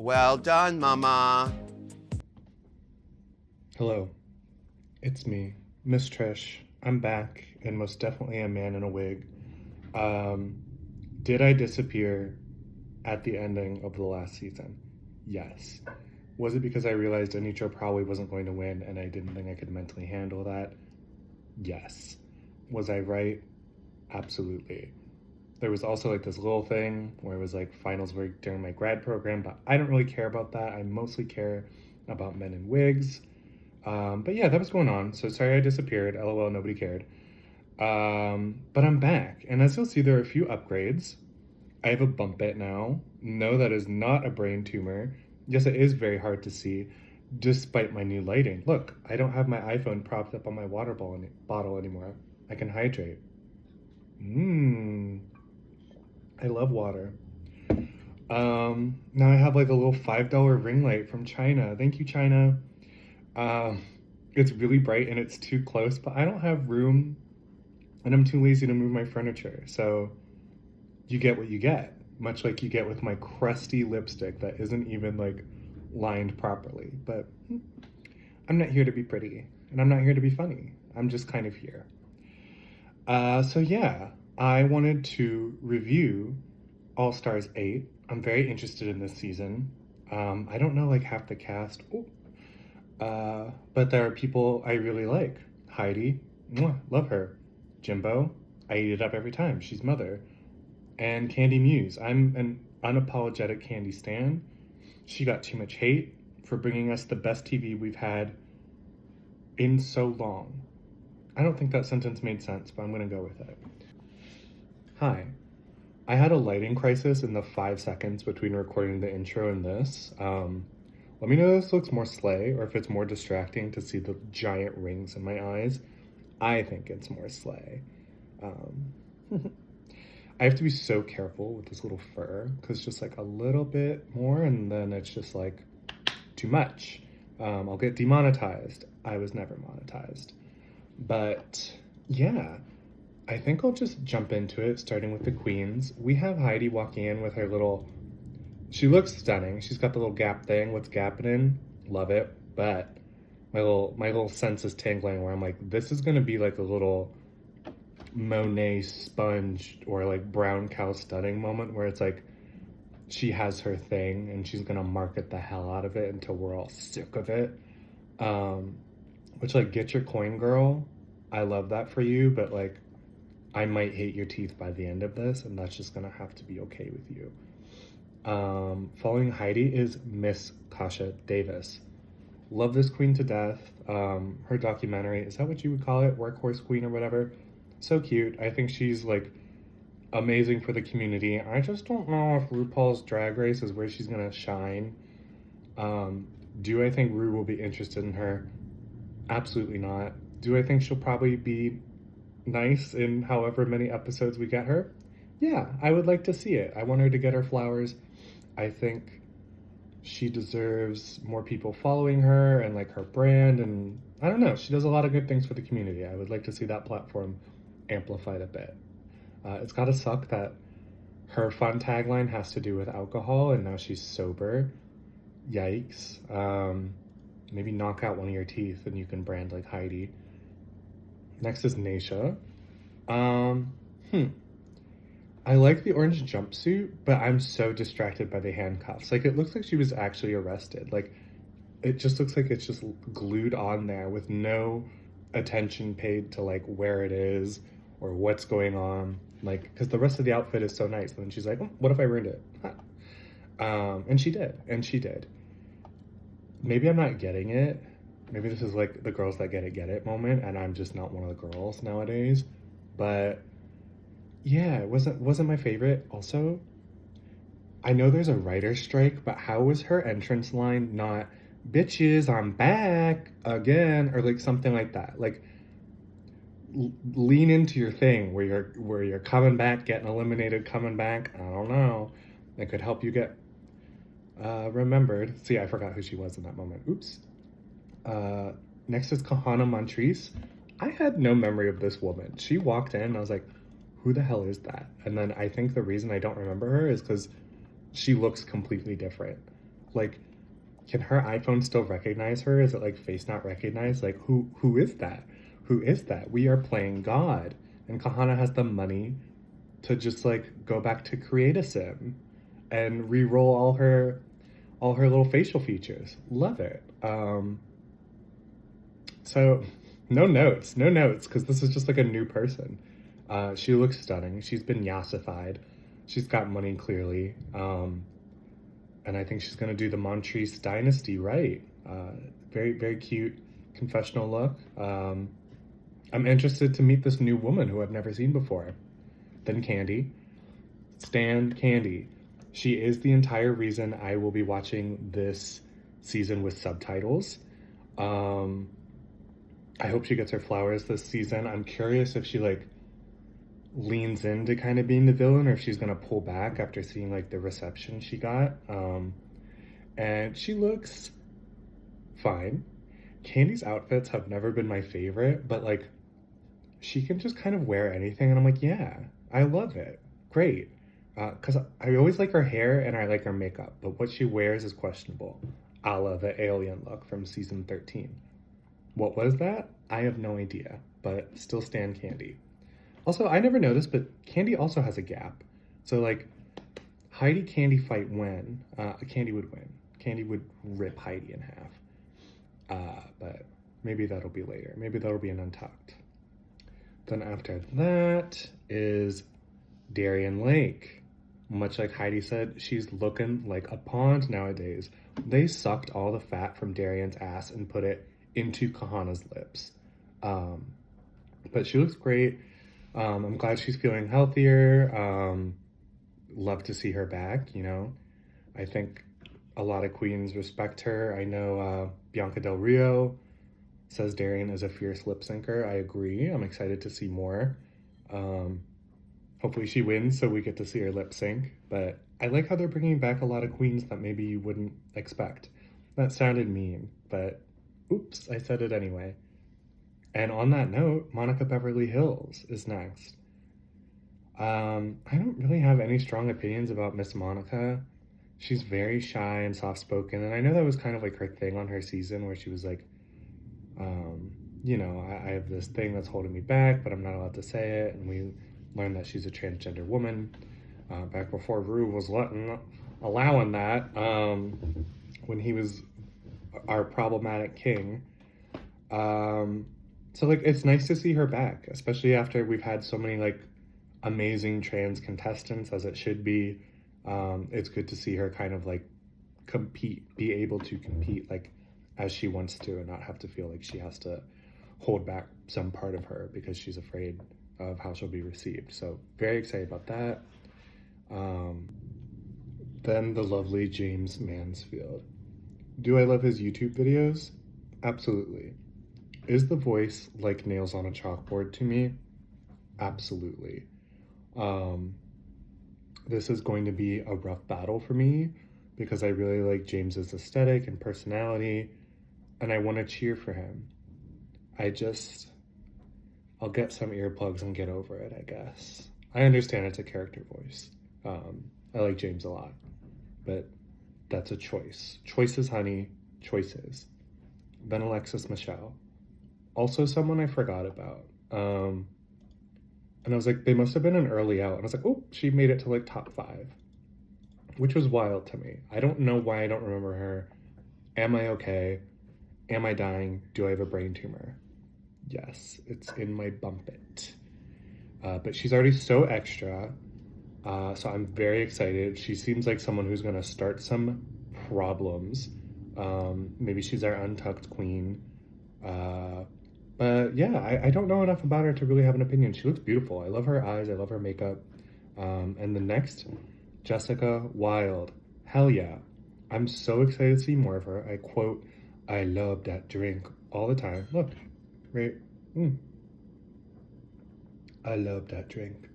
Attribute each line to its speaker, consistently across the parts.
Speaker 1: Well done, Mama.
Speaker 2: Hello, it's me, Miss Trish. I'm back, and most definitely a man in a wig. Um, did I disappear at the ending of the last season? Yes. Was it because I realized Anitra probably wasn't going to win and I didn't think I could mentally handle that? Yes. Was I right? Absolutely. There was also like this little thing where it was like finals were during my grad program, but I don't really care about that. I mostly care about men in wigs. But yeah, that was going on. So sorry I disappeared. LOL, nobody cared. But I'm back. And as you'll see, there are a few upgrades. I have a bump it now. No, that is not a brain tumor. Yes, it is very hard to see despite my new lighting. Look, I don't have my iPhone propped up on my bottle anymore. I can hydrate. Mmm. I love water. Now I have like a little $5 ring light from China. Thank you, China. Um, it's really bright and it's too close, but I don't have room and I'm too lazy to move my furniture. So you get what you get, much like you get with my crusty lipstick that isn't even like lined properly. But I'm not here to be pretty and I'm not here to be funny. I'm just kind of here. So yeah, I wanted to review All Stars 8. I'm very interested in this season. I don't know like half the cast. But there are people I really like. Heidi, mwah, love her. Jimbo, I eat it up every time. She's mother. And Candy Muse, I'm an unapologetic Candy stan. She got too much hate for bringing us the best TV we've had in so long. I don't think that sentence made sense, but I'm gonna go with it. Hi. I had a lighting crisis in the 5 seconds between recording the intro and this. Let me know if this looks more slay or if it's more distracting to see the giant rings in my eyes. I think it's more slay. I have to be so careful with this little fur because just like a little bit more and then it's just like too much. I'll get demonetized. I was never monetized. But yeah, I think I'll just jump into it starting with the queens. We have Heidi walking in with her little... She looks stunning. She's got the little gap thing. What's gapping in? Love it. But my little sense is tingling where I'm like, this is gonna be like a little Monet sponge or like brown cow studding moment where it's like she has her thing and she's gonna market the hell out of it until we're all sick of it. Which like get your coin, girl. I love that for you, but like I might hate your teeth by the end of this, and that's just gonna have to be okay with you. Following Heidi is Miss Kasha Davis. Love this queen to death. Her documentary, is that what you would call it? Workhorse queen or whatever. So cute. I think she's like amazing for the community. I just don't know if RuPaul's Drag Race is where she's gonna shine. Do I think Ru will be interested in her? Absolutely not. Do I think she'll probably be nice in however many episodes we get her? Yeah, I would like to see it. I want her to get her flowers. I think she deserves more people following her and like her brand, and I don't know, she does a lot of good things for the community. I would like to see that platform amplified a bit. It's gotta suck that her fun tagline has to do with alcohol and now she's sober. Yikes. Maybe knock out one of your teeth and you can brand like Heidi. Next is Naisha. I like the orange jumpsuit, but I'm so distracted by the handcuffs. Like, it looks like she was actually arrested. Like, it just looks like it's just glued on there with no attention paid to, like, where it is or what's going on. Like, because the rest of the outfit is so nice. And then she's like, what if I ruined it? And she did. Maybe I'm not getting it. Maybe this is, like, the girls that get it moment, and I'm just not one of the girls nowadays. But... yeah, it wasn't my favorite. Also, I know there's a writer's strike, but how was her entrance line not "bitches, I'm back again" or like something like that? Like, lean into your thing where you're coming back, getting eliminated, coming back. I don't know. It could help you get remembered. See, I forgot who she was in that moment. Oops. Next is Kahana Montrese. I had no memory of this woman. She walked in, and I was like, who the hell is that? And then I think the reason I don't remember her is because she looks completely different. Like, can her iPhone still recognize her? Is it like face not recognized? Like, who is that? Who is that? We are playing God. And Kahana has the money to just like go back to create a sim and re-roll all her little facial features. Love it. So no notes, because this is just like a new person. She looks stunning. She's been yassified. She's got money clearly. And I think she's gonna do the Montrese dynasty right. Very, very cute confessional look. I'm interested to meet this new woman who I've never seen before. Then Candy. Stan Candy. She is the entire reason I will be watching this season with subtitles. I hope she gets her flowers this season. I'm curious if she like leans into kind of being the villain or if she's gonna pull back after seeing like the reception she got. And she looks fine. Candy's outfits have never been my favorite, but like she can just kind of wear anything, and I'm like, yeah, I love it. Great. Because I always like her hair and I like her makeup, but what she wears is questionable, a la the alien look from season 13. What was that? I have no idea, but still stand Candy. Also, I never noticed, but Candy also has a gap. So, like, Heidi Candy fight when? Candy would win. Candy would rip Heidi in half. But maybe that'll be later. Maybe that'll be an Untucked. Then after that is Darien Lake. Much like Heidi said, she's looking like a pond nowadays. They sucked all the fat from Darien's ass and put it into Kahana's lips. But she looks great. I'm glad she's feeling healthier. Love to see her back, you know. I think a lot of queens respect her. I know Bianca Del Rio says Darien is a fierce lip syncer. I agree. I'm excited to see more. Hopefully she wins so we get to see her lip sync. But I like how they're bringing back a lot of queens that maybe you wouldn't expect. That sounded mean, but oops, I said it anyway. And on that note, Monica Beverly Hills is next. I don't really have any strong opinions about Miss Monica. She's very shy and soft-spoken, and I know that was kind of like her thing on her season where she was like, you know, I have this thing that's holding me back, but I'm not allowed to say it, and we learned that she's a transgender woman back before Rue was allowing that when he was our problematic king. So like it's nice to see her back, especially after we've had so many like amazing trans contestants, as it should be. It's good to see her kind of like be able to compete like as she wants to and not have to feel like she has to hold back some part of her because she's afraid of how she'll be received. So very excited about that. Then the lovely James Mansfield. Do I love his YouTube videos? Absolutely. Is the voice like nails on a chalkboard to me? Absolutely. This is going to be a rough battle for me because I really like James's aesthetic and personality, and I want to cheer for him. I'll get some earplugs and get over it, I guess. I understand it's a character voice. I like James a lot, but that's a choice. Choices, honey, choices. Then Alexis Michelle. Also someone I forgot about. And I was like, they must have been an early out. And I was like, oh, she made it to like top 5, which was wild to me. I don't know why I don't remember her. Am I okay? Am I dying? Do I have a brain tumor? Yes, it's in my bumpet. But she's already so extra. So I'm very excited. She seems like someone who's going to start some problems. Maybe she's our untucked queen. But yeah, I don't know enough about her to really have an opinion. She looks beautiful. I love her eyes. I love her makeup. And the next, Jessica Wilde. Hell yeah. I'm so excited to see more of her. I quote, I love that drink all the time. Look, right? I love that drink.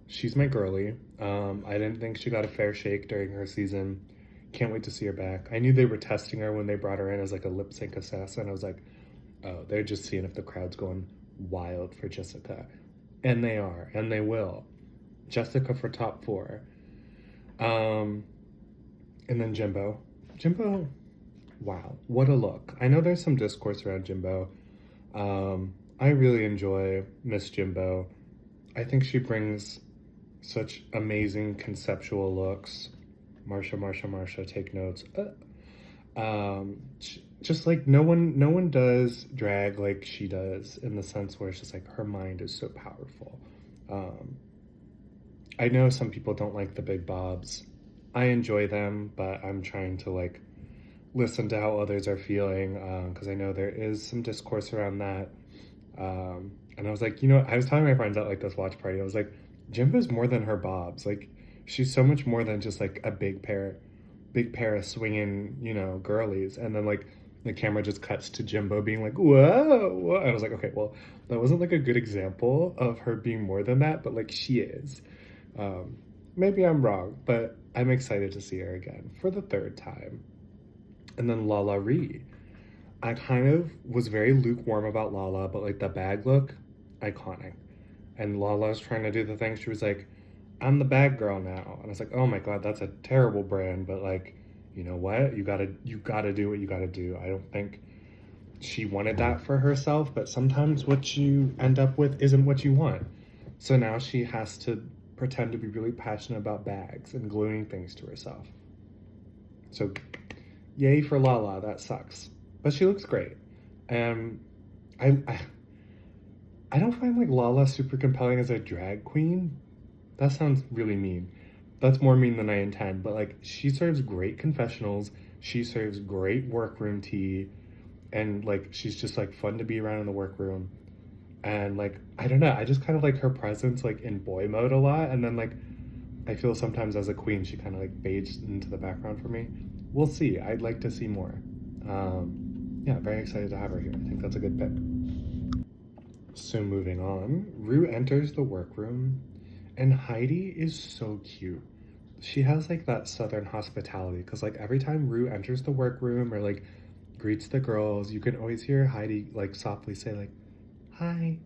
Speaker 2: She's my girly. I didn't think she got a fair shake during her season. Can't wait to see her back. I knew they were testing her when they brought her in as like a lip sync assassin. I was like, oh, they're just seeing if the crowd's going wild for Jessica. And they are, and they will. Jessica for top 4. And then Jimbo. Jimbo, wow, what a look. I know there's some discourse around Jimbo. I really enjoy Miss Jimbo. I think she brings such amazing conceptual looks. Marsha, take notes. Just like no one does drag like she does, in the sense where it's just like her mind is so powerful. I know some people don't like the big bobs. I enjoy them, but I'm trying to like listen to how others are feeling, because I know there is some discourse around that. And I was like, I was telling my friends at like this watch party, I was like, Jimbo's more than her bobs. Like, she's so much more than just like a big pair of swinging, girlies. And then like the camera just cuts to Jimbo being like, whoa, whoa. And I was like, okay, well, that wasn't like a good example of her being more than that, but like she is. Maybe I'm wrong, but I'm excited to see her again for the third time. And then Lala Ree. I kind of was very lukewarm about Lala, but like the bag look, iconic. And Lala's trying to do the thing. She was like, I'm the bag girl now. And I was like, oh my God, that's a terrible brand. But like, you know what? You gotta do what you gotta do. I don't think she wanted that for herself, but sometimes what you end up with isn't what you want. So now she has to pretend to be really passionate about bags and gluing things to herself. So yay for Lala, that sucks. But she looks great. And I don't find like Lala super compelling as a drag queen. That sounds really mean. That's more mean than I intend. But like, she serves great confessionals. She serves great workroom tea. And like, she's just like fun to be around in the workroom. And like, I don't know, I just kind of like her presence like in boy mode a lot. And then like, I feel sometimes as a queen, she kind of like fades into the background for me. We'll see. I'd like to see more. Yeah, very excited to have her here. I think that's a good pick. So moving on, Rue enters the workroom, and Heidi is so cute. She has like that southern hospitality, because like every time Rue enters the workroom or like greets the girls, you can always hear Heidi like softly say like, hi.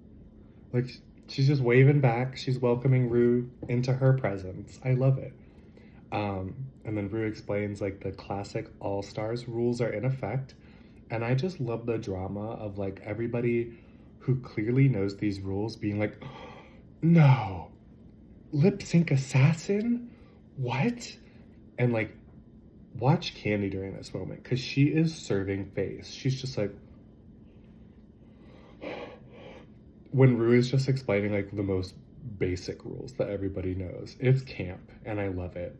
Speaker 2: Like she's just waving back. She's welcoming Rue into her presence. I love it. And then Rue explains like the classic All Stars rules are in effect. And I just love the drama of like everybody who clearly knows these rules being like, no, lip sync assassin? What? And like, watch Candy during this moment, because she is serving face. She's just like, when Rue is just explaining like the most basic rules that everybody knows. It's camp, and I love it.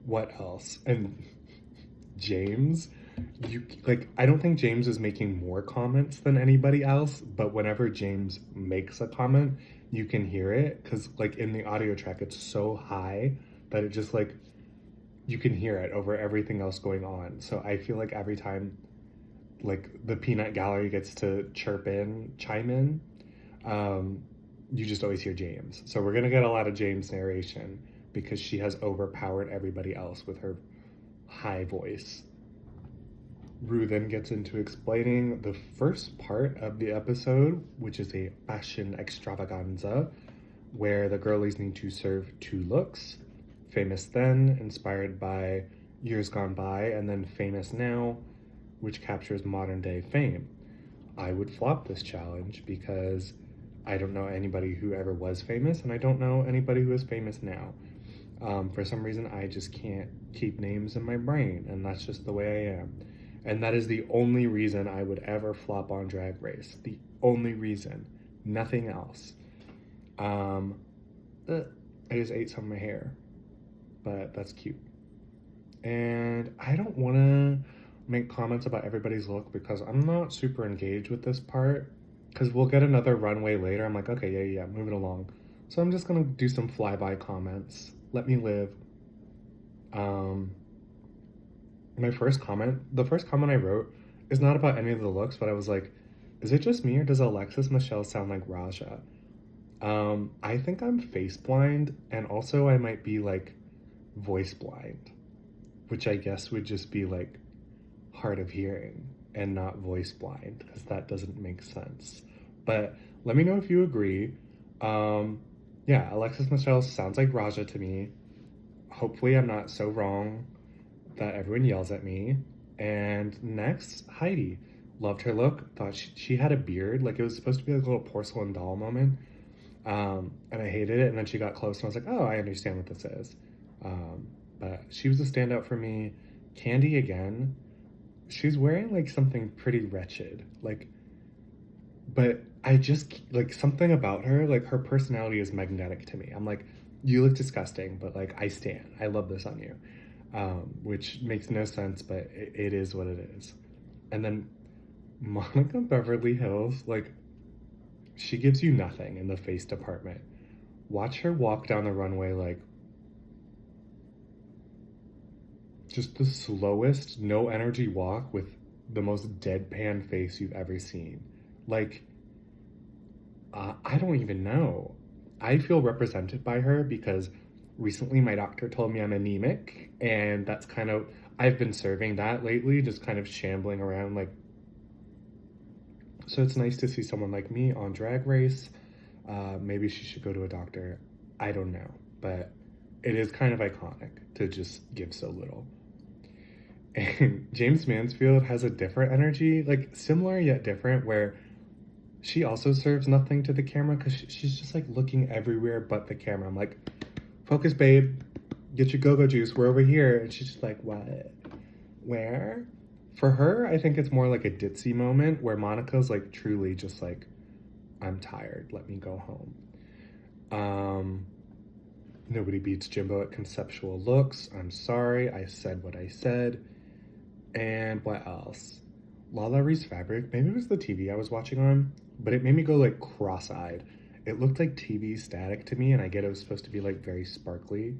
Speaker 2: What else? And James, I don't think James is making more comments than anybody else, but whenever James makes a comment, you can hear it, because like in the audio track it's so high that it just like you can hear it over everything else going on. So I feel like every time like the peanut gallery gets to chime in, you just always hear James. So we're gonna get a lot of James narration because she has overpowered everybody else with her high voice. Rue then gets into explaining the first part of the episode, which is a fashion extravaganza, where the girlies need to serve two looks: famous then, inspired by years gone by, and then famous now, which captures modern day fame. I would flop this challenge because I don't know anybody who ever was famous, and I don't know anybody who is famous now. For some reason, I just can't keep names in my brain, and that's just the way I am. And that is the only reason I would ever flop on Drag Race. The only reason. Nothing else. I just ate some of my hair, but that's cute. And I don't want to make comments about everybody's look because I'm not super engaged with this part, because we'll get another runway later. I'm like, okay, yeah, moving along. So I'm just going to do some flyby comments. Let me live. The first comment I wrote is not about any of the looks, but I was like, is it just me or does Alexis Michelle sound like Raja? I think I'm face blind, and also I might be like voice blind, which I guess would just be like hard of hearing and not voice blind, because that doesn't make sense. But let me know if you agree. Yeah, Alexis Michelle sounds like Raja to me. Hopefully I'm not so wrong. that everyone yells at me. And next, Heidi. Loved her look. Thought she had a beard. Like, it was supposed to be like a little porcelain doll moment. And I hated it. And then she got close and I was like, oh, I understand what this is. But she was a standout for me. Candy again. She's wearing like something pretty wretched. Like, but I just like something about her, like her personality is magnetic to me. I'm like, you look disgusting, but like I stand. I love this on you. Which makes no sense, but it is what it is. And then Monica Beverly Hills, like, she gives you nothing in the face department. Watch her walk down the runway like just the slowest, no energy walk with the most deadpan face you've ever seen. Like, I don't even know. I feel represented by her because recently my doctor told me I'm anemic, and that's kind of, I've been serving that lately, just kind of shambling around like. So it's nice to see someone like me on Drag Race. Maybe she should go to a doctor. I don't know, but it is kind of iconic to just give so little. And James Mansfield has a different energy, like similar yet different, where she also serves nothing to the camera because she's just like looking everywhere but the camera. I'm like, focus, babe. Get your go-go juice. We're over here. And she's just like, what? Where? For her, I think it's more like a ditzy moment where Monica's like truly just like, I'm tired. Let me go home. Nobody beats Jimbo at conceptual looks. I'm sorry. I said what I said. And what else? Lala Ree's fabric. Maybe it was the TV I was watching on, but it made me go like cross-eyed. It looked like TV static to me, and I get it was supposed to be like very sparkly,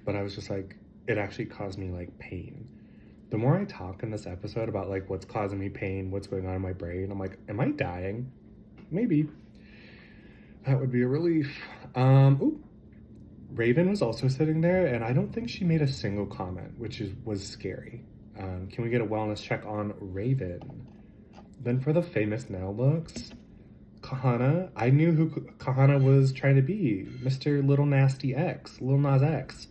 Speaker 2: but I was just like, it actually caused me like pain. The more I talk in this episode about like what's causing me pain, what's going on in my brain, I'm like, am I dying? Maybe. That would be a relief. Ooh. Raven was also sitting there, and I don't think she made a single comment, which was scary. Can we get a wellness check on Raven? Then for the famous now looks, Kahana. I knew who Kahana was trying to be. Mr. Little Nasty X, Lil Nas X.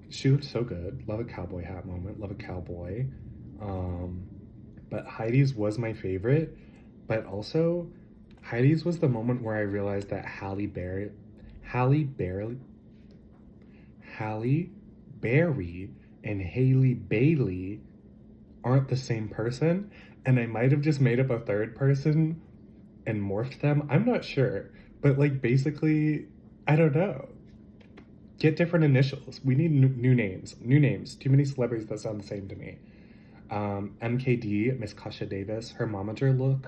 Speaker 2: She looked so good. Love a cowboy hat moment. Love a cowboy. But Heidi's was my favorite. But also, Heidi's was the moment where I realized that Halle Berry and Haley Bailey aren't the same person, and I might have just made up a third person and morphed them. I'm not sure, but like basically, I don't know. Get different initials. We need new names. New names. Too many celebrities that sound the same to me. MKD, Miss Kasha Davis, her momager look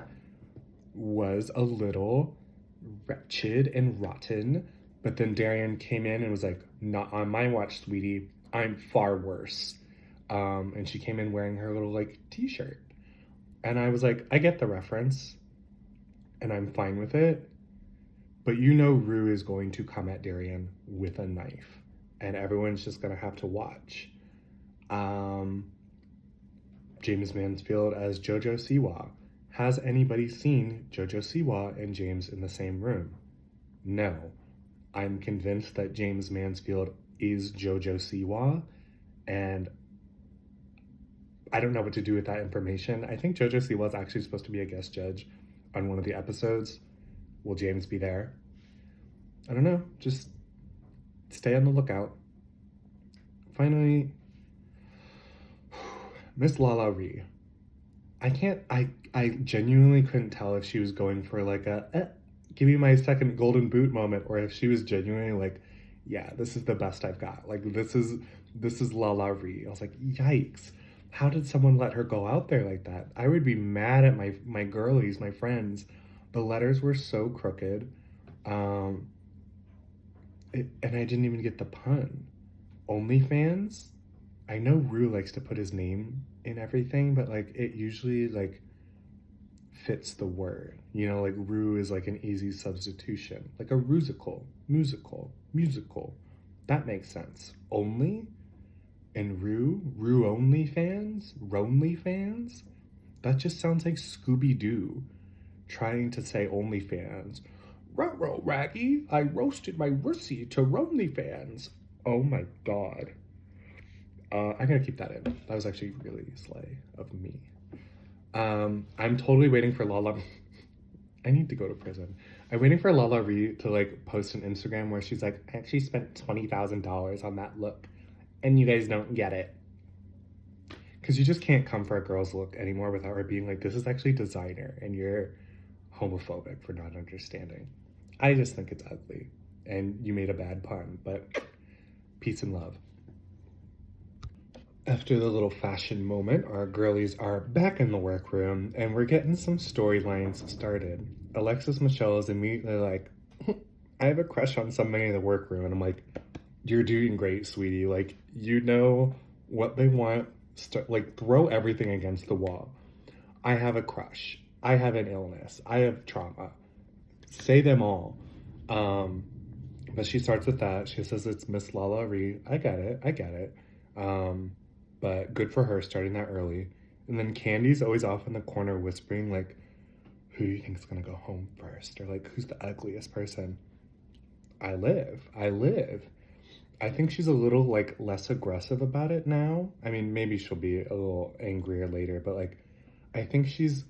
Speaker 2: was a little wretched and rotten, but then Darian came in and was like, not on my watch, sweetie. I'm far worse. And she came in wearing her little like t-shirt. And I was like, I get the reference and I'm fine with it. But you know Rue is going to come at Darian with a knife. And everyone's just going to have to watch. James Mansfield as Jojo Siwa. Has anybody seen Jojo Siwa and James in the same room? No. I'm convinced that James Mansfield is Jojo Siwa, and I don't know what to do with that information. I think Jojo Siwa is actually supposed to be a guest judge on one of the episodes. Will James be there? I don't know. Just stay on the lookout. Finally, Miss Lala Ree. I genuinely couldn't tell if she was going for like a give me my second golden boot moment, or if she was genuinely like, yeah, this is the best I've got. Like this is Lala Ree. I was like, yikes. How did someone let her go out there like that? I would be mad at my girlies, my friends. The letters were so crooked. And I didn't even get the pun. OnlyFans? I know Rue likes to put his name in everything, but like it usually like fits the word. You know, like Rue is like an easy substitution. Like a rusical, musical. That makes sense. Only? And Rue only fans? Ronly fans? That just sounds like Scooby-Doo trying to say OnlyFans. Ruh-roh, Raggy, I roasted my Russie to Ronly fans. Oh my god. I'm gonna keep that in. That was actually really slay of me. I'm totally waiting for Lala. I need to go to prison. I'm waiting for Lala Ree to like post an Instagram where she's like, I actually spent $20,000 on that look, and you guys don't get it. Because you just can't come for a girl's look anymore without her being like, this is actually designer, and you're homophobic for not understanding. I just think it's ugly, and you made a bad pun, but peace and love. After the little fashion moment, our girlies are back in the workroom, and we're getting some storylines started. Alexis Michelle is immediately like, I have a crush on somebody in the workroom, and I'm like, you're doing great, sweetie. Like, you know what they want. Like, throw everything against the wall. I have a crush. I have an illness. I have trauma. Say them all. But she starts with that. She says it's Miss Lala Ree. I get it. I get it. But good for her starting that early. And then Candy's always off in the corner whispering, like, who do you think is going to go home first? Or, like, who's the ugliest person? I live. I live. I think she's a little, like, less aggressive about it now. I mean, maybe she'll be a little angrier later, but, like, I think she's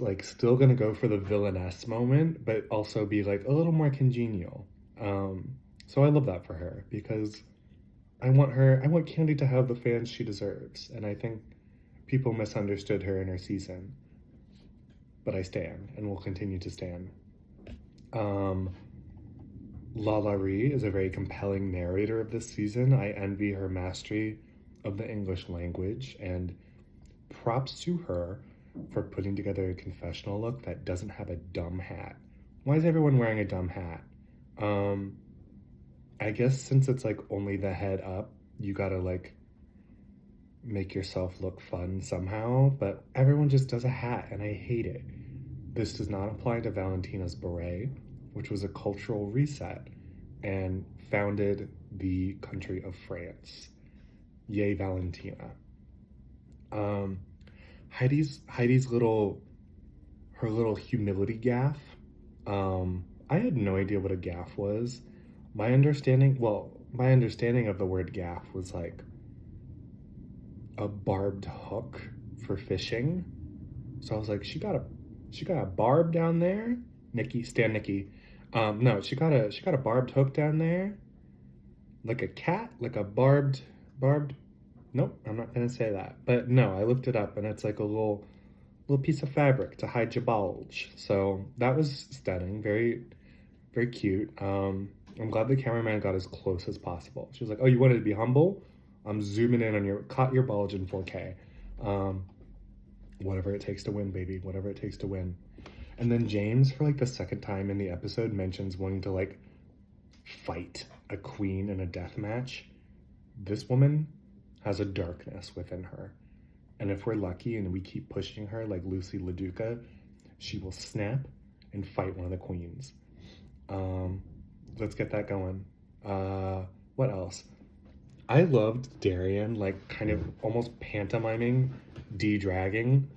Speaker 2: like still gonna go for the villainess moment, but also be like a little more congenial. So I love that for her because I want Candy to have the fans she deserves, and I think people misunderstood her in her season. But I stand and will continue to stand. Lala Ree is a very compelling narrator of this season. I envy her mastery of the English language, and props to her for putting together a confessional look that doesn't have a dumb hat. Why is everyone wearing a dumb hat? I guess since it's like only the head up, you gotta like make yourself look fun somehow, but everyone just does a hat and I hate it. This does not apply to Valentina's beret, which was a cultural reset and founded the country of France. Yay, Valentina. Heidi's little humility gaffe. I had no idea what a gaffe was. My understanding of the word gaffe was like a barbed hook for fishing. So I was like, she got a barb down there. Nikki, stand Nikki. No, she got a barbed hook down there. Like a cat, like a barbed. Nope, I'm not gonna say that. But no, I looked it up and it's like a little piece of fabric to hide your bulge. So that was stunning, very, very cute. I'm glad the cameraman got as close as possible. She was like, oh, you wanted to be humble? I'm zooming in on caught your bulge in 4K. Whatever it takes to win, baby, whatever it takes to win. And then James, for like the second time in the episode, mentions wanting to like fight a queen in a death match. This woman has a darkness within her. And if we're lucky and we keep pushing her like Lucy LaDuca, she will snap and fight one of the queens. Let's get that going. What else? I loved Darian like kind of almost pantomiming de-dragging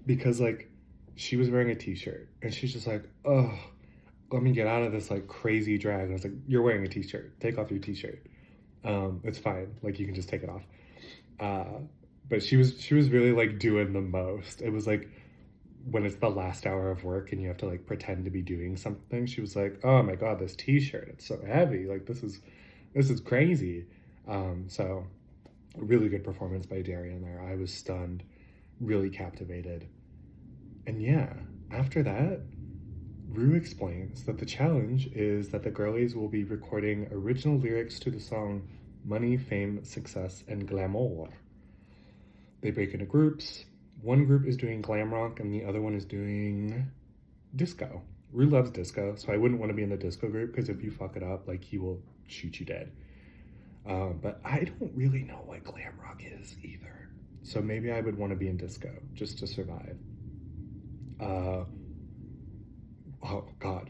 Speaker 2: because like she was wearing a t-shirt and she's just like, oh, let me get out of this like crazy drag. And I was like, you're wearing a t-shirt. Take off your t-shirt. It's fine. Like you can just take it off. But she was really like doing the most. It was like when it's the last hour of work and you have to like pretend to be doing something. She was like, oh my God, this t-shirt, it's so heavy. Like this is crazy. So really good performance by Darian there. I was stunned, really captivated. And yeah, after that, Rue explains that the challenge is that the girlies will be recording original lyrics to the song Money, Fame, Success, and Glamour. They break into groups. One group is doing glam rock and the other one is doing disco. Rue loves disco, so I wouldn't want to be in the disco group because if you fuck it up, like he will shoot you dead. But I don't really know what glam rock is either. So maybe I would want to be in disco just to survive. Oh God.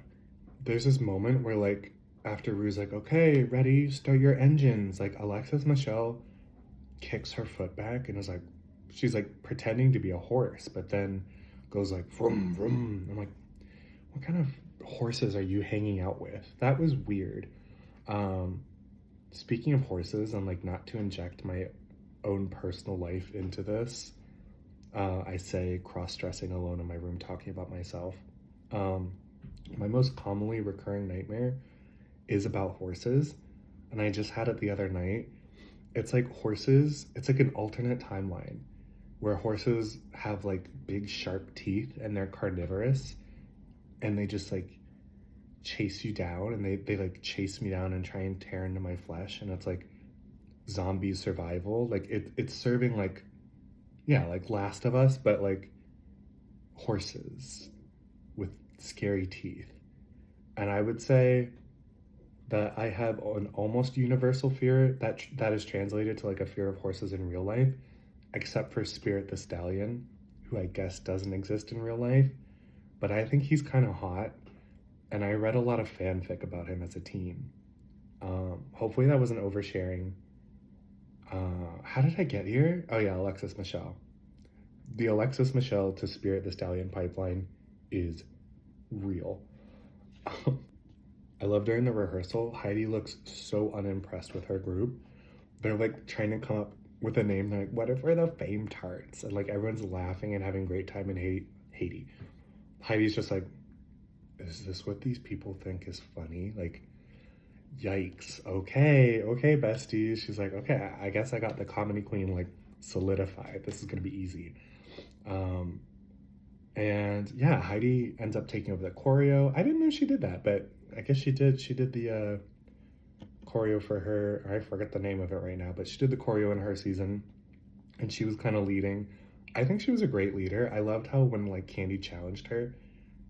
Speaker 2: There's this moment where like after Rue's like, okay, ready, start your engines. Like Alexis Michelle kicks her foot back and is like, she's like pretending to be a horse, but then goes like vroom vroom. I'm like, what kind of horses are you hanging out with? That was weird. speaking of horses, and like not to inject my own personal life into this, I say cross-dressing alone in my room talking about myself. Um, my most commonly recurring nightmare is about horses, and I just had it the other night. It's like horses, it's like an alternate timeline where horses have like big sharp teeth and they're carnivorous and they just like chase you down, and they like chase me down and try and tear into my flesh, and it's like zombie survival. Like it's serving like, yeah, like Last of Us, but like horses with scary teeth. And I would say that I have an almost universal fear that is translated to like a fear of horses in real life, except for Spirit the Stallion, who I guess doesn't exist in real life, but I think he's kind of hot, and I read a lot of fanfic about him as a teen. Hopefully that wasn't oversharing. How did I get here? Oh yeah, Alexis Michelle. The Alexis Michelle to Spirit the Stallion pipeline is real. I love during the rehearsal, Heidi looks so unimpressed with her group. They're like trying to come up with a name. They're like, what if we're the Fame Tarts? And like everyone's laughing and having a great time in Haiti. Heidi's just like, is this what these people think is funny? Like, yikes. Okay, besties. She's like, okay, I guess I got the comedy queen like solidified. This is gonna be easy. And yeah, Heidi ends up taking over the choreo. I didn't know she did that, but I guess she did. She did the choreo for her. I forget the name of it right now, but she did the choreo in her season, and she was kind of leading. I think she was a great leader. I loved how when like Candy challenged her,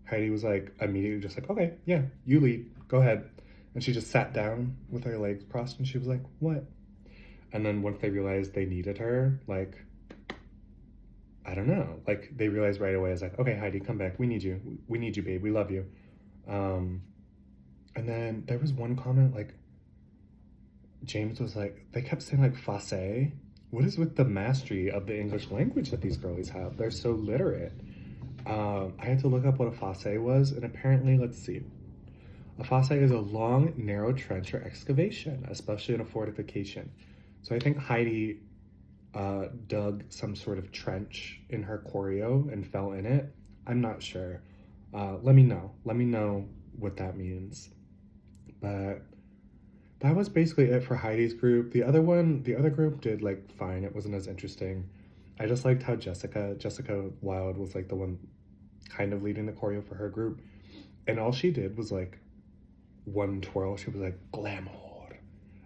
Speaker 2: Heidi was like immediately just like, okay, yeah, you lead, go ahead. And she just sat down with her legs crossed, and she was like, what? And then once they realized they needed her, like, I don't know, like they realized right away, I was like, okay, Heidi, come back. We need you. We need you, babe. We love you. And then there was one comment, like, James was like, they kept saying like face. What is with the mastery of the English language that these girlies have? They're so literate. I had to look up what a face was, and apparently, let's see. A fosse is a long, narrow trench or excavation, especially in a fortification. So I think Heidi dug some sort of trench in her choreo and fell in it. I'm not sure. Let me know. Let me know what that means. But that was basically it for Heidi's group. The other group did like fine. It wasn't as interesting. I just liked how Jessica Wilde was like the one kind of leading the choreo for her group. And all she did was like one twirl. She was like, glamour.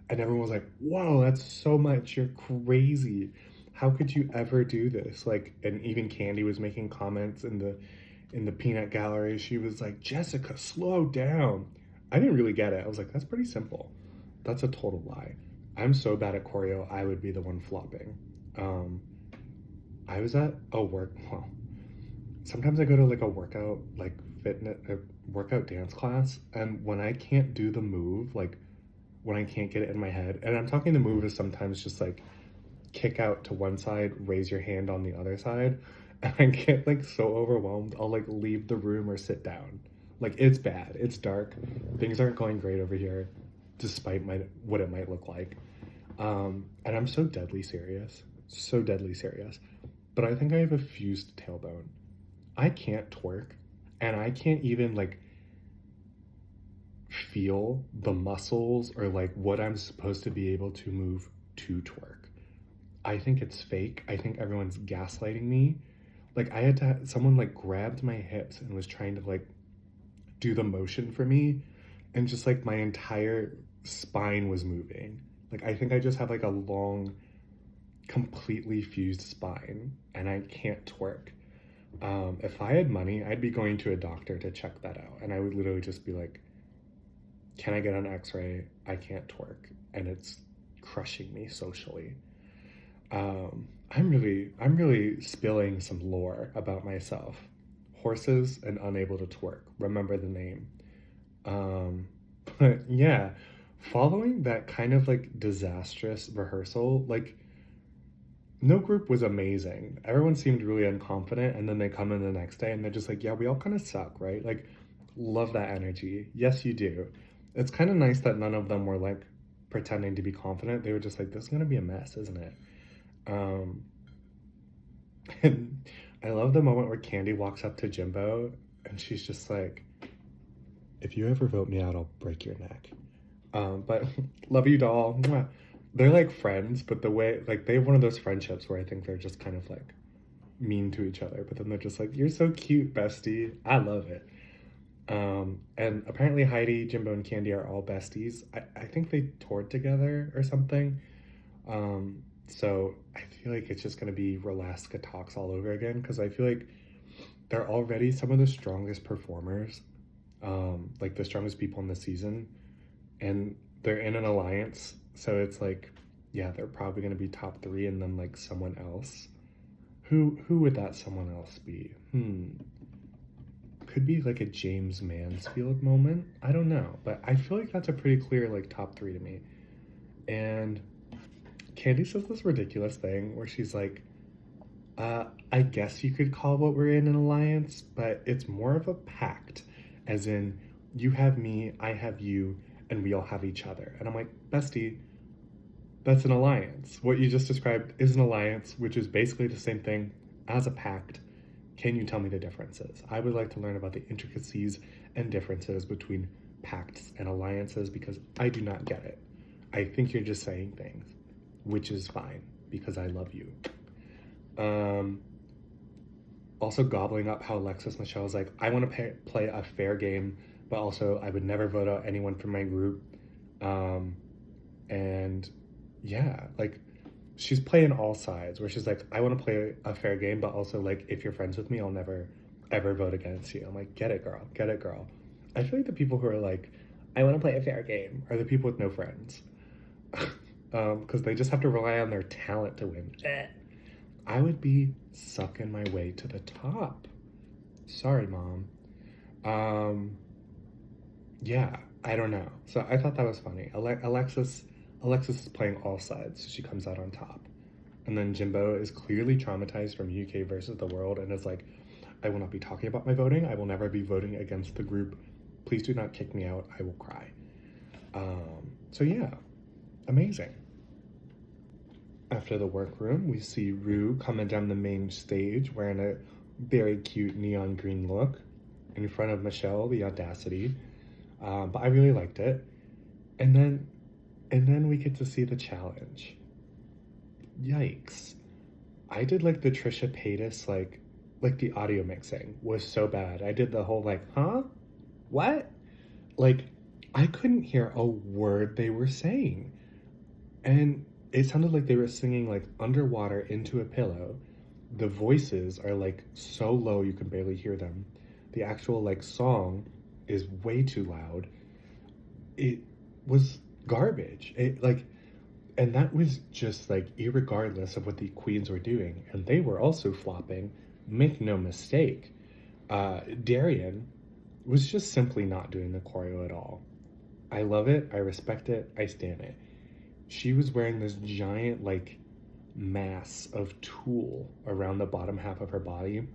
Speaker 2: And everyone was like, whoa, that's so much. You're crazy. How could you ever do this? Like, and even Candy was making comments in the peanut gallery. She was like, Jessica, slow down. I didn't really get it. I was like, that's pretty simple. That's a total lie. I'm so bad at choreo, I would be the one flopping. I was at a sometimes I go to like a workout, like fitness, a workout dance class, and when I can't do the move, like when I can't get it in my head, and I'm talking the move is sometimes just like kick out to one side, raise your hand on the other side, and I get like so overwhelmed, I'll like leave the room or sit down. Like it's bad, it's dark, things aren't going great over here, despite what it might look like. And I'm so deadly serious. But I think I have a fused tailbone. I can't twerk, and I can't even like feel the muscles or like what I'm supposed to be able to move to twerk. I think it's fake. I think everyone's gaslighting me. Like I had to, someone like grabbed my hips and was trying to like do the motion for me, and just like my entire spine was moving. Like I think I just have like a long, completely fused spine, and I can't twerk. If I had money, I'd be going to a doctor to check that out, and I would literally just be like, can I get an x-ray? I can't twerk, and it's crushing me socially. I'm really spilling some lore about myself. Horses and unable to twerk. Remember the name. But yeah, following that kind of like disastrous rehearsal, like no group was amazing. Everyone seemed really unconfident, and then they come in the next day and they're just like, yeah, we all kind of suck, right? Like, love that energy. Yes, you do. It's kind of nice that none of them were like, pretending to be confident. They were just like, this is gonna be a mess, isn't it? Um, and I love the moment where Candy walks up to Jimbo and she's just like, if you ever vote me out, I'll break your neck. But love you, doll. Mwah. They're like friends, but the way, like, they have one of those friendships where I think they're just kind of like mean to each other, but then they're just like, you're so cute, bestie. I love it. And apparently Heidi, Jimbo, and Candy are all besties. I think they toured together or something. So I feel like it's just gonna be Relaska talks all over again because I feel like they're already some of the strongest performers, like the strongest people in the season, and they're in an alliance. So it's like, yeah, they're probably gonna be top three, and then like someone else. Who would that someone else be? Could be like a James Mansfield moment. I don't know, but I feel like that's a pretty clear like top three to me. And Candy says this ridiculous thing where she's like, I guess you could call what we're in an alliance, but it's more of a pact, as in you have me, I have you, and we all have each other. And I'm like, bestie, that's an alliance. What you just described is an alliance, which is basically the same thing as a pact. Can you tell me the differences? I would like to learn about the intricacies and differences between pacts and alliances because I do not get it. I think you're just saying things, which is fine because I love you. Also gobbling up how Alexis Michelle's like, I want to play a fair game, but also I would never vote out anyone from my group. And yeah, like she's playing all sides where she's like, I want to play a fair game, but also like, if you're friends with me, I'll never ever vote against you. I'm like, get it, girl. Get it, girl. I feel like the people who are like, I want to play a fair game are the people with no friends. Because they just have to rely on their talent to win. I would be sucking my way to the top. Sorry, Mom. Yeah, I don't know. So I thought that was funny. Alexis is playing all sides, so she comes out on top. And then Jimbo is clearly traumatized from UK versus the world and is like, I will not be talking about my voting. I will never be voting against the group. Please do not kick me out. I will cry. So yeah, amazing. After the workroom, we see Rue coming down the main stage wearing a very cute neon green look in front of Michelle, the audacity. But I really liked it. And then we get to see the challenge. Yikes. I did like the Trisha Paytas, like the audio mixing was so bad. I did the whole like, huh? What? Like, I couldn't hear a word they were saying. And it sounded like they were singing like underwater into a pillow. The voices are like so low you can barely hear them. The actual like song is way too loud. It was garbage. And that was just like irregardless of what the queens were doing, and they were also flopping. Make no mistake. Darian was just simply not doing the choreo at all. I love it. I respect it. I stand it. She was wearing this giant like mass of tulle around the bottom half of her body,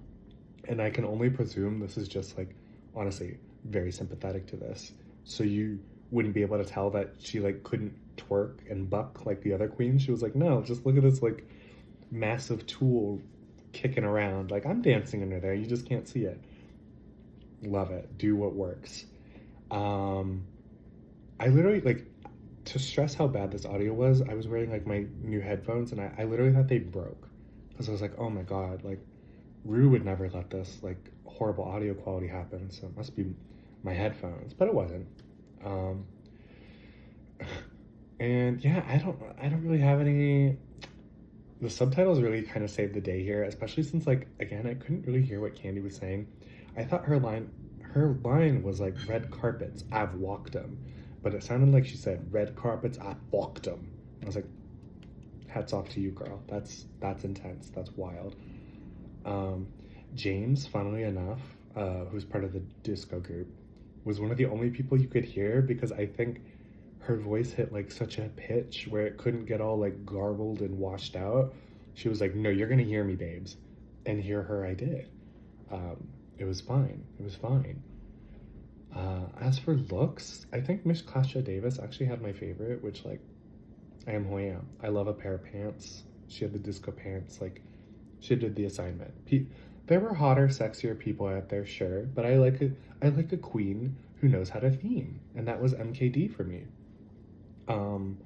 Speaker 2: and I can only presume this is just like, honestly, very sympathetic to this. So you wouldn't be able to tell that she like couldn't twerk and buck like the other queens. She was like, no, just look at this like massive tulle kicking around. Like, I'm dancing under there. You just can't see it. Love it. Do what works. I literally like, to stress how bad this audio was, I was wearing like my new headphones and I literally thought they broke because I was like, oh my god, like Rue would never let this like horrible audio quality happen, so it must be my headphones, but it wasn't. And yeah, I don't really have any. The subtitles really kind of saved the day here, especially since like, again, I couldn't really hear what Candy was saying. I thought her line was like, red carpets, I've walked them, but it sounded like she said, red carpets, I've walked them. I was like, hats off to you, girl. That's intense. That's wild. James, funnily enough, who's part of the disco group, was one of the only people you could hear because I think her voice hit like such a pitch where it couldn't get all like garbled and washed out. She was like, no, you're gonna hear me, babes. And hear her I did. It was fine. It was fine. As for looks, I think Miss Kasha Davis actually had my favorite, which, like, I am who I am. I love a pair of pants. She had the disco pants, like, she did the assignment. There were hotter, sexier people out there, sure, but I like a queen who knows how to theme, and that was MKD for me. Um,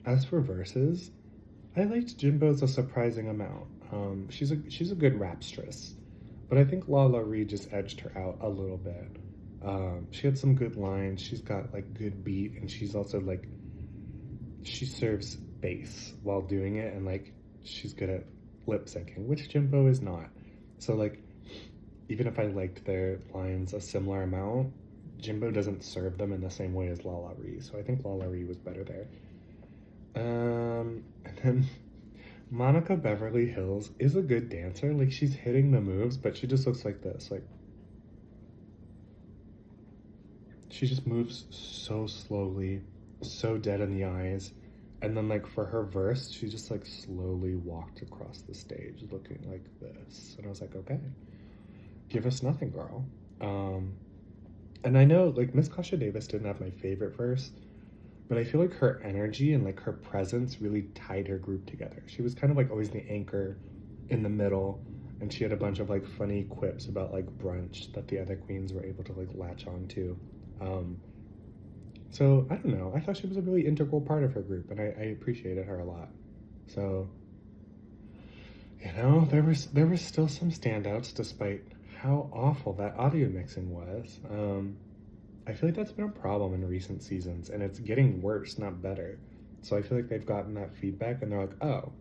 Speaker 2: as for verses, I liked Jimbo's a surprising amount. She's a good rapstress, but I think Lala Reed just edged her out a little bit. She had some good lines. She's got like good beat, and she's also like she serves bass while doing it, and like she's good at lip syncing, which Jimbo is not. So like even if I liked their lines a similar amount, Jimbo doesn't serve them in the same way as Lala Ree. So I think Lala Ree was better there. And then Monica Beverly Hills is a good dancer. Like she's hitting the moves, but she just looks like this. Like she just moves so slowly, so dead in the eyes. And then like for her verse, she just like slowly walked across the stage looking like this. And I was like, okay, give us nothing, girl. And I know like Miss Kasha Davis didn't have my favorite verse, but I feel like her energy and like her presence really tied her group together. She was kind of like always the anchor in the middle, and she had a bunch of like funny quips about like brunch that the other queens were able to like latch on to. Um, so I don't know. I thought she was a really integral part of her group, and I appreciated her a lot. So you know, there was still some standouts despite how awful that audio mixing was. I feel like that's been a problem in recent seasons, and it's getting worse, not better. So I feel like they've gotten that feedback, and they're like, oh,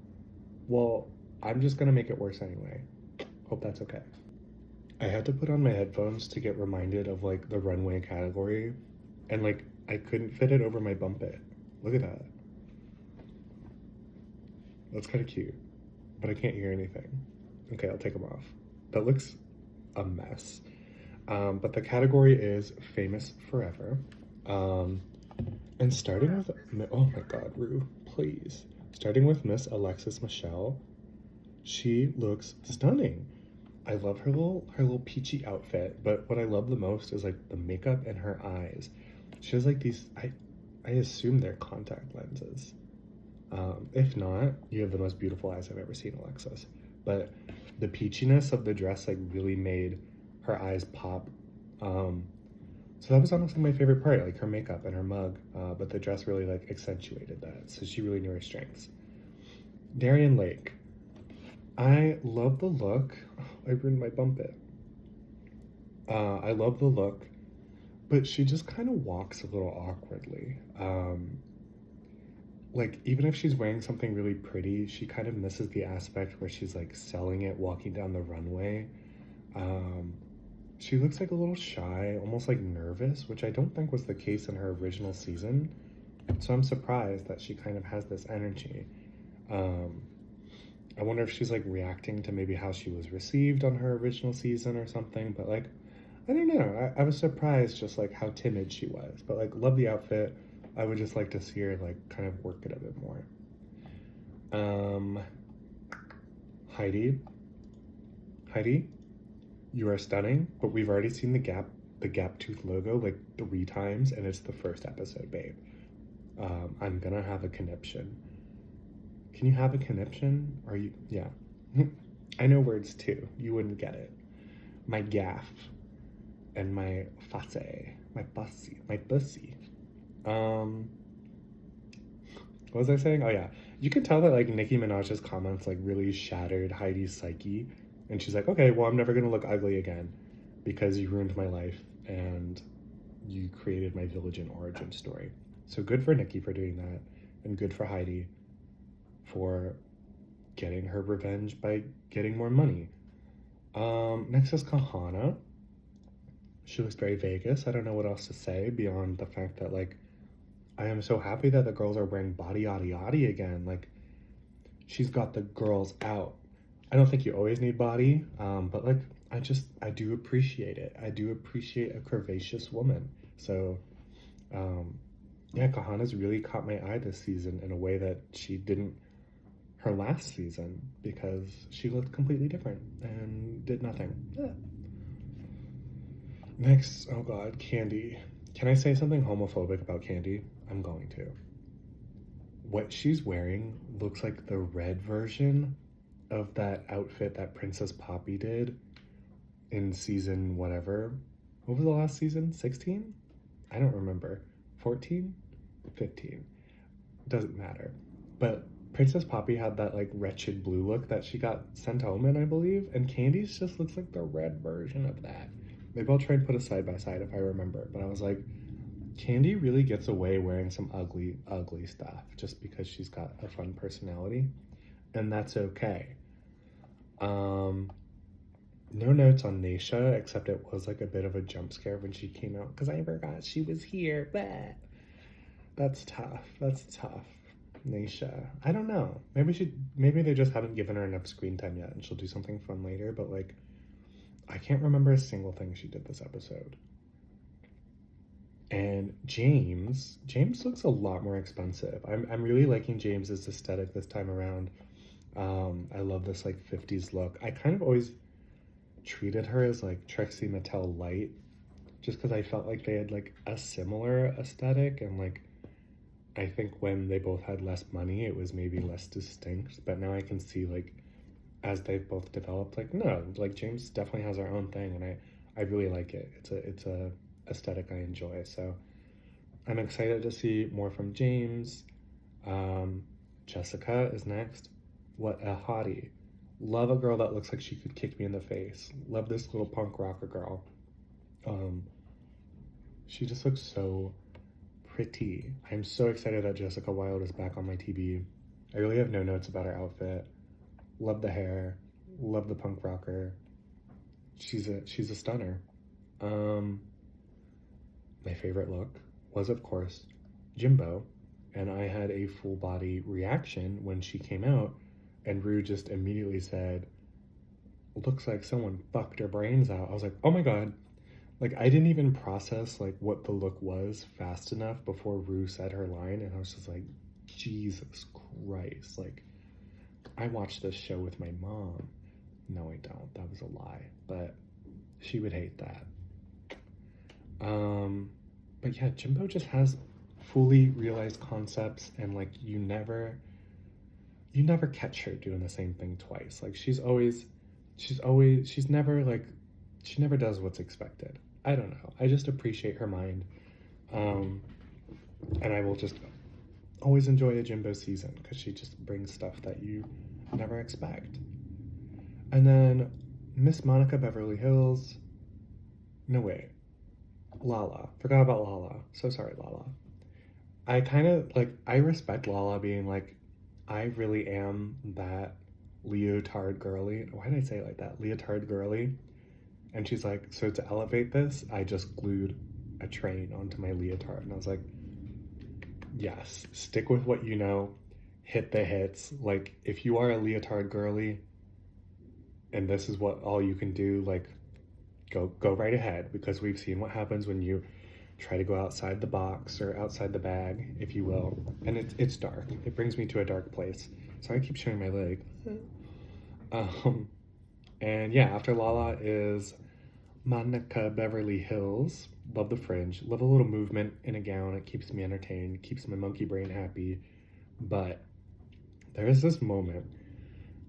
Speaker 2: well, I'm just gonna make it worse anyway. Hope that's okay. I had to put on my headphones to get reminded of like the runway category, and like I couldn't fit it over my bump it. Look at that. That's kind of cute, but I can't hear anything. Okay, I'll take them off. That looks a mess. But the category is Famous Forever. And starting with, oh my God, Rue, please. Starting with Miss Alexis Michelle, she looks stunning. I love her little peachy outfit, but what I love the most is like the makeup and her eyes. She has like these, I assume they're contact lenses. If not, you have the most beautiful eyes I've ever seen, Alexis. But the peachiness of the dress like really made her eyes pop. So that was honestly my favorite part, like her makeup and her mug. But the dress really like accentuated that. So she really knew her strengths. Darian Lake. I love the look. Oh, I ruined my bump it. I love the look, but she just kind of walks a little awkwardly. Like even if she's wearing something really pretty, she kind of misses the aspect where she's like selling it walking down the runway. She looks like a little shy, almost like nervous, which I don't think was the case in her original season. So I'm surprised that she kind of has this energy. I wonder if she's like reacting to maybe how she was received on her original season or something, but like, I don't know. I was surprised just like how timid she was, but like, love the outfit. I would just like to see her like kind of work it a bit more. Heidi. Heidi, you are stunning, but we've already seen the gap tooth logo like 3 times, and it's the first episode, babe. I'm gonna have a conniption. Can you have a conniption? Are you? Yeah. I know words too. You wouldn't get it. My gaff and my face, my bussy, my bussy. What was I saying? Oh yeah, you can tell that like Nicki Minaj's comments like really shattered Heidi's psyche, and she's like, okay, well I'm never gonna look ugly again because you ruined my life and you created my Villain origin story. So good for Nicki for doing that, and good for Heidi for getting her revenge by getting more money. Next is Kahana. She looks very Vegas. I don't know what else to say beyond the fact that like I am so happy that the girls are wearing body yaddy yaddy again. Like she's got the girls out. I don't think you always need body, but like I do appreciate it. I do appreciate a curvaceous woman. So yeah, Kahana's really caught my eye this season in a way that she didn't her last season because she looked completely different and did nothing. Yeah. Next, oh God, Candy. Can I say something homophobic about Candy? I'm going to. What she's wearing looks like the red version of that outfit that Princess Poppy did in season whatever. What was the last season? 16? I don't remember. 14? 15. Doesn't matter. But Princess Poppy had that like wretched blue look that she got sent home in, I believe, and Candy's just looks like the red version of that. Maybe I'll try and put a side by side if I remember. But I was like, Candy really gets away wearing some ugly, ugly stuff just because she's got a fun personality, and that's okay. No notes on Naisha, except it was like a bit of a jump scare when she came out because I forgot she was here. But that's tough. That's tough. Naisha. I don't know. Maybe they just haven't given her enough screen time yet and she'll do something fun later, but like I can't remember a single thing she did this episode. And James looks a lot more expensive. I'm really liking James's aesthetic this time around. I love this like 50s look. I kind of always treated her as like Trixie Mattel light, just because I felt like they had like a similar aesthetic, and like I think when they both had less money, it was maybe less distinct. But now I can see like as they've both developed, like no, like James definitely has her own thing, and I really like it. It's a aesthetic I enjoy. So I'm excited to see more from James. Jessica is next. What a hottie. Love a girl that looks like she could kick me in the face. Love this little punk rocker girl. She just looks so pretty. I'm so excited that Jessica Wilde is back on my TV. I really have no notes about her outfit. Love the hair. Love the punk rocker. She's a stunner. My favorite look was, of course, Jimbo, and I had a full body reaction when she came out, and Rue just immediately said, "Looks like someone fucked her brains out." I was like, "Oh my God." Like, I didn't even process like what the look was fast enough before Rue said her line, and I was just like, Jesus Christ. Like, I watched this show with my mom. No, I don't. That was a lie. But she would hate that. But yeah, Jimbo just has fully realized concepts, and like you never catch her doing the same thing twice. Like she never does what's expected. I don't know. I just appreciate her mind. And I will just always enjoy a Jimbo season because she just brings stuff that you never expect. And then Miss Monica Beverly Hills. No, wait. Lala. Forgot about Lala. So sorry, Lala. I kind of like, I respect Lala being like, I really am that leotard girly. Why did I say it like that? Leotard girly. And she's like, so to elevate this, I just glued a train onto my leotard. And I was like, yes, stick with what you know, hit the hits. Like, if you are a leotard girly and this is what all you can do, like, go right ahead, because we've seen what happens when you try to go outside the box or outside the bag, if you will. And it's dark. It brings me to a dark place. So I keep showing my leg. And yeah, after Lala is Monica Beverly Hills. Love the fringe. Love a little movement in a gown. It keeps me entertained. Keeps my monkey brain happy. But there is this moment.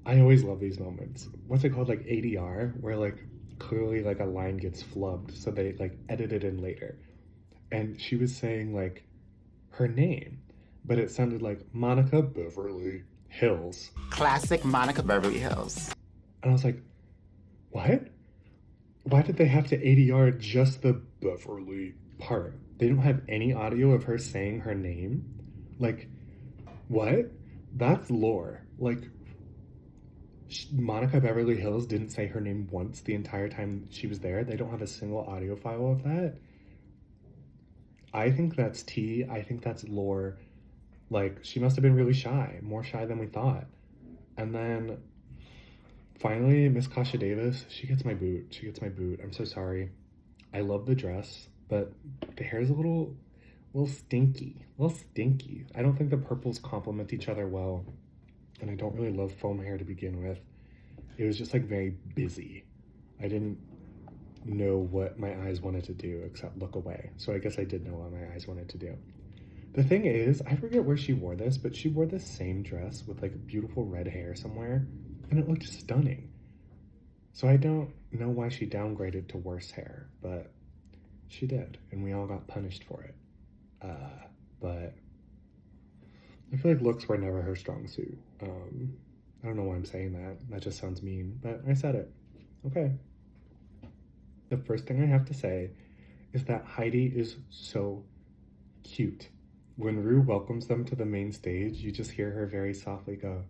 Speaker 2: I always love these moments. What's it called? Like ADR, where like clearly like a line gets flubbed, so they like edit it in later. And she was saying like her name, but it sounded like Monica Beverly Hills.
Speaker 3: Classic Monica Beverly Hills.
Speaker 2: And I was like, what? Why did they have to ADR just the Beverly part? They don't have any audio of her saying her name? Like, what? That's lore. Like, Monica Beverly Hills didn't say her name once the entire time she was there. They don't have a single audio file of that. I think that's tea. I think that's lore. Like, she must have been really shy. More shy than we thought. And then, finally, Miss Kasha Davis, she gets my boot. She gets my boot. I'm so sorry. I love the dress, but the hair's a little stinky. A little stinky. I don't think the purples complement each other well. And I don't really love foam hair to begin with. It was just like very busy. I didn't know what my eyes wanted to do except look away. So I guess I did know what my eyes wanted to do. The thing is, I forget where she wore this, but she wore this same dress with like beautiful red hair somewhere, and it looked stunning. So I don't know why she downgraded to worse hair, but she did, and we all got punished for it. But I feel like looks were never her strong suit. I don't know why I'm saying that. That just sounds mean, but I said it. Okay. The first thing I have to say is that Heidi is so cute. When Rue welcomes them to the main stage, you just hear her very softly go,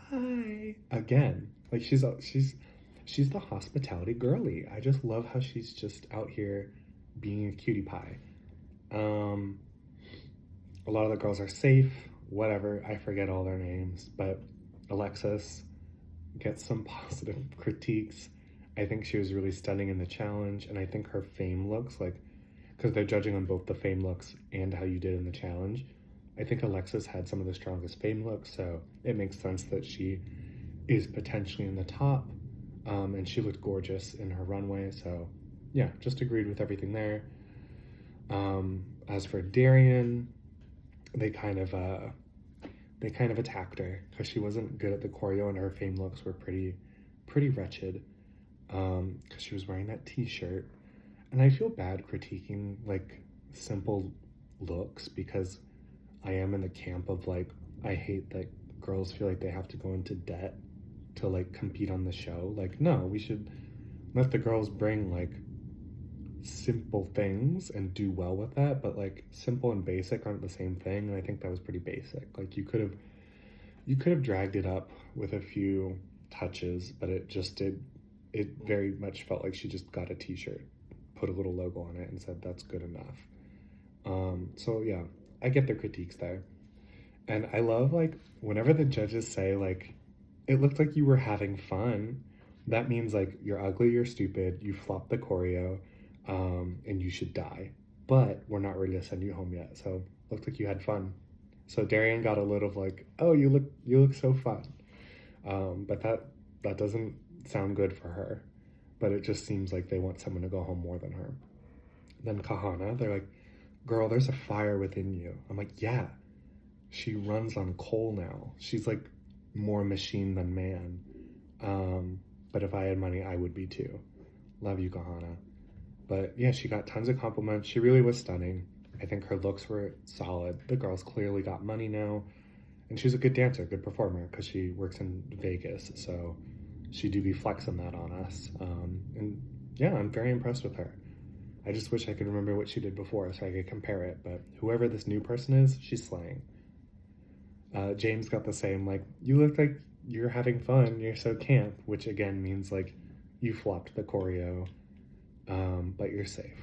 Speaker 2: "Hi," again. Like she's the hospitality girly. I just love how she's just out here being a cutie pie. A lot of the girls are safe, whatever. I forget all their names, but Alexis gets some positive critiques. I think she was really stunning in the challenge, and I think her fame looks like, because they're judging on both the fame looks and how you did in the challenge. I think Alexis had some of the strongest fame looks, so it makes sense that she is potentially in the top. And she looked gorgeous in her runway, so yeah, just agreed with everything there. As for Darian, they kind of attacked her because she wasn't good at the choreo, and her fame looks were pretty wretched. Because she was wearing that t-shirt, and I feel bad critiquing like simple looks because I am in the camp of like, I hate that girls feel like they have to go into debt to like compete on the show. Like, no, we should let the girls bring like simple things and do well with that, but like simple and basic aren't the same thing, and I think that was pretty basic. Like you could have dragged it up with a few touches, but it very much felt like she just got a t-shirt, put a little logo on it, and said that's good enough. So yeah, I get the critiques there. And I love like whenever the judges say like, it looked like you were having fun, that means like you're ugly, you're stupid, you flopped the choreo, and you should die. But we're not ready to send you home yet. So looked like you had fun. So Darian got a little of like, oh, you look so fun. But that doesn't sound good for her. But it just seems like they want someone to go home more than her. Then Kahana, they're like, girl, there's a fire within you. I'm like, yeah. She runs on coal now. She's like more machine than man. But if I had money, I would be too. Love you, Kahana. But yeah, she got tons of compliments. She really was stunning. I think her looks were solid. The girls clearly got money now. And she's a good dancer, good performer, because she works in Vegas. So she do be flexing that on us. And yeah, I'm very impressed with her. I just wish I could remember what she did before so I could compare it. But whoever this new person is, she's slaying. James got the same, like, you look like you're having fun, you're so camp, which again means like you flopped the choreo, but you're safe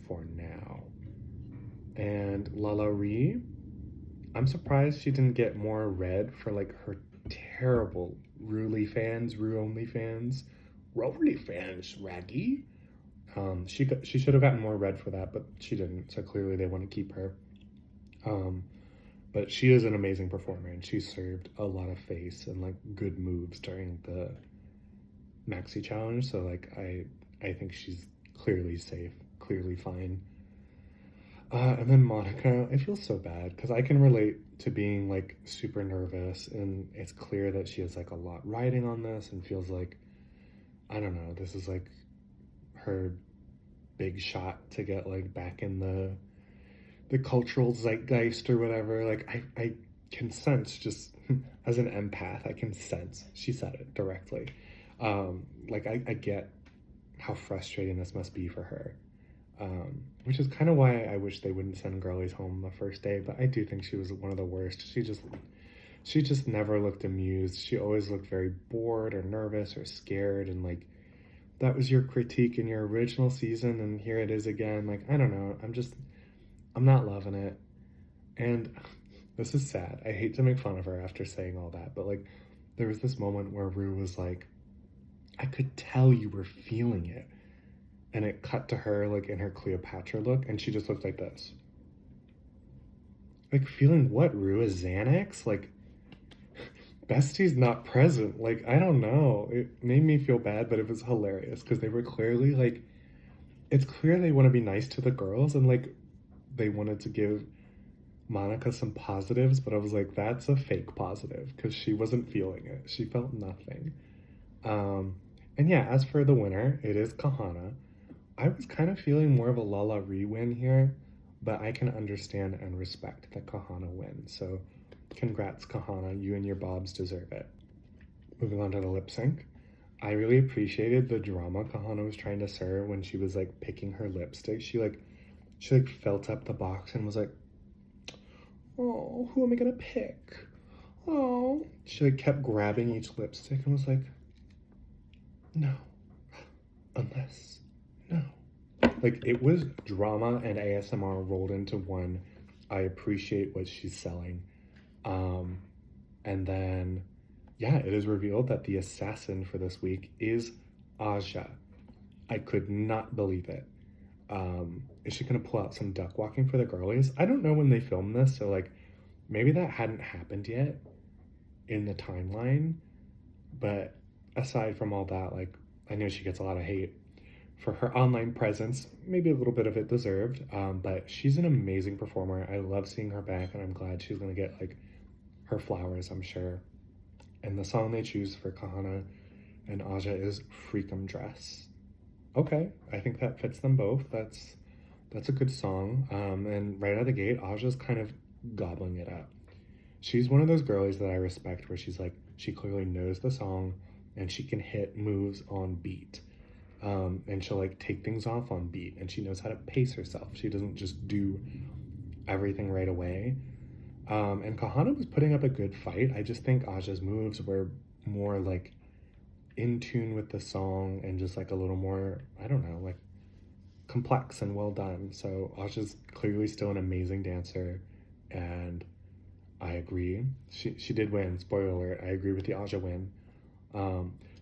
Speaker 2: for now. And Lala Ree, I'm surprised she didn't get more red for like her terrible Rue only fans, Raggy. She should have gotten more red for that, but she didn't. So clearly they want to keep her. But she is an amazing performer, and she served a lot of face and like good moves during the maxi challenge. So like I think she's clearly safe, clearly fine. And then Monica, I feel so bad because I can relate to being like super nervous, and it's clear that she has like a lot riding on this and feels like, I don't know, this is like her big shot to get like back in the cultural zeitgeist or whatever. Like I can sense, just as an empath, I can sense, she said it directly. Like I get how frustrating this must be for her. Which is kind of why I wish they wouldn't send girlies home the first day, but I do think she was one of the worst. She just never looked amused. She always looked very bored or nervous or scared, and like that was your critique in your original season, and here it is again. Like, I don't know, I'm not loving it. And this is sad. I hate to make fun of her after saying all that, but like there was this moment where Rue was like, I could tell you were feeling it. And it cut to her like in her Cleopatra look, and she just looked like this. Like, feeling what, Rue? Is Xanax? Like, Bestie's not present. Like, I don't know. It made me feel bad, but it was hilarious because they were clearly like it's clear they want to be nice to the girls and like they wanted to give Monica some positives, but I was like, that's a fake positive because she wasn't feeling it. She felt nothing. Um, and yeah, as for the winner, it is Kahana. I was kind of feeling more of a Lala Ree win here, but I can understand and respect that Kahana wins. So congrats, Kahana. You and your Bobs deserve it. Moving on to the lip sync. I really appreciated the drama Kahana was trying to serve when she was like picking her lipstick. She felt up the box and was like, oh, who am I gonna pick? Oh, she like kept grabbing each lipstick and was like, no, unless, no. Like it was drama and ASMR rolled into one. I appreciate what she's selling. And then, yeah, it is revealed that the assassin for this week is Aja. I could not believe it. Is she gonna pull out some duck walking for the girlies? I don't know when they filmed this, so like maybe that hadn't happened yet in the timeline. But aside from all that, like I know she gets a lot of hate for her online presence, maybe a little bit of it deserved. But she's an amazing performer. I love seeing her back, and I'm glad she's gonna get like her flowers, I'm sure. And the song they choose for Kahana and Aja is Freakum Dress. Okay, I think that fits them both. That's a good song. And right out of the gate, Aja's kind of gobbling it up. She's one of those girlies that I respect where she's like, she clearly knows the song and she can hit moves on beat. And she'll like take things off on beat and she knows how to pace herself. She doesn't just do everything right away. And Kahana was putting up a good fight. I just think Aja's moves were more like in tune with the song and just like a little more, I don't know, like complex and well done. So Aja's clearly still an amazing dancer, and I agree. She did win. Spoiler alert, I agree with the Aja win.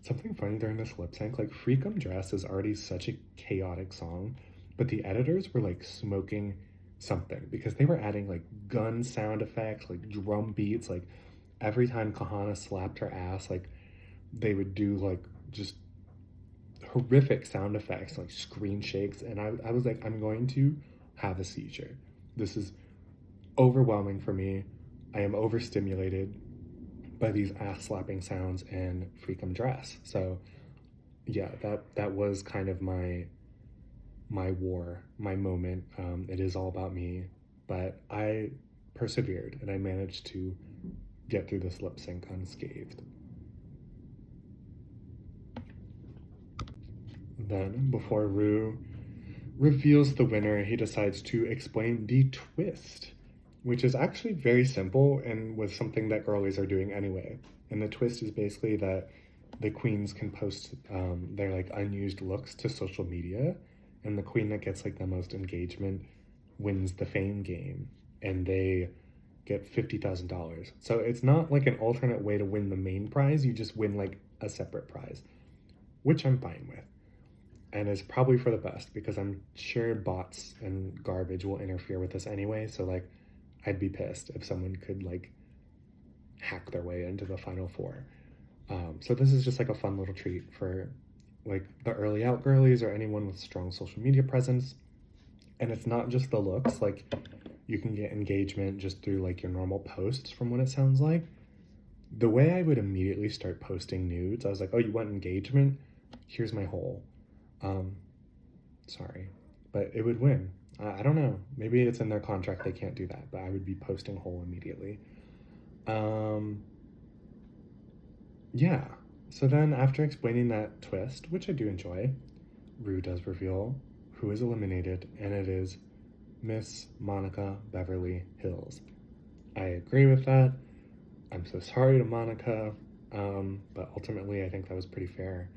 Speaker 2: Something funny during this lip sync, like Freakum Dress is already such a chaotic song, but the editors were like smoking something because they were adding like gun sound effects, like drum beats, like every time Kahana slapped her ass, like they would do like just horrific sound effects, like screen shakes. And I was like, I'm going to have a seizure. This is overwhelming for me. I am overstimulated by these ass slapping sounds and Freakum Dress. So yeah, that was kind of my war, my moment. It is all about me, but I persevered and I managed to get through this lip sync unscathed. Then, before Rue reveals the winner, he decides to explain the twist, which is actually very simple and was something that girlies are doing anyway. And the twist is basically that the queens can post their like unused looks to social media, and the queen that gets like the most engagement wins the fame game, and they get $50,000. So it's not like an alternate way to win the main prize, you just win like a separate prize, which I'm fine with. And is probably for the best because I'm sure bots and garbage will interfere with this anyway. So like, I'd be pissed if someone could like hack their way into the final four. So this is just like a fun little treat for like the early out girlies or anyone with strong social media presence. And it's not just the looks, like you can get engagement just through like your normal posts from what it sounds like. The way I would immediately start posting nudes, I was like, oh, you want engagement? Here's my hole. Sorry, but it would win. I don't know. Maybe it's in their contract they can't do that, but I would be posting whole immediately. Yeah. So then after explaining that twist, which I do enjoy, Rue does reveal who is eliminated, and it is Miss Monica Beverly Hills. I agree with that. I'm so sorry to Monica, but ultimately I think that was pretty fair.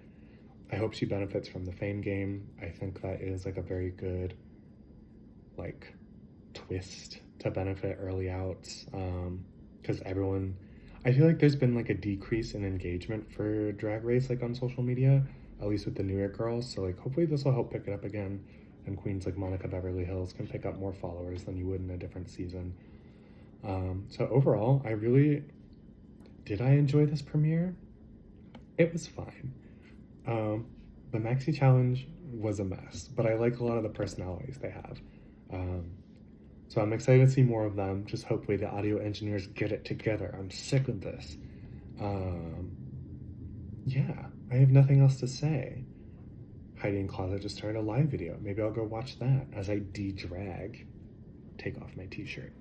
Speaker 2: I hope she benefits from the fame game. I think that is like a very good like twist to benefit early outs, because everyone, I feel like there's been like a decrease in engagement for Drag Race like on social media, at least with the newer girls. So like hopefully this will help pick it up again, and queens like Monica Beverly Hills can pick up more followers than you would in a different season. So overall, I enjoy this premiere? It was fine. The Maxi Challenge was a mess, but I like a lot of the personalities they have. So I'm excited to see more of them. Just hopefully the audio engineers get it together. I'm sick of this. Yeah, I have nothing else to say. Hiding Closet just started a live video. Maybe I'll go watch that as I de-drag. Take off my t-shirt.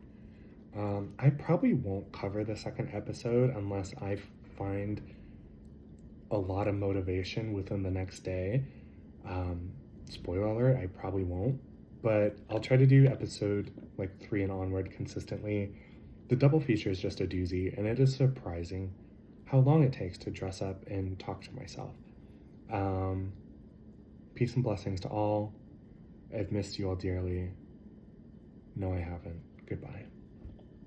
Speaker 2: I probably won't cover the second episode unless I find a lot of motivation within the next day. Spoiler alert, I probably won't. But I'll try to do episode 3 and onward consistently. The double feature is just a doozy, and it is surprising how long it takes to dress up and talk to myself. Peace and blessings to all. I've missed you all dearly. No, I haven't. Goodbye.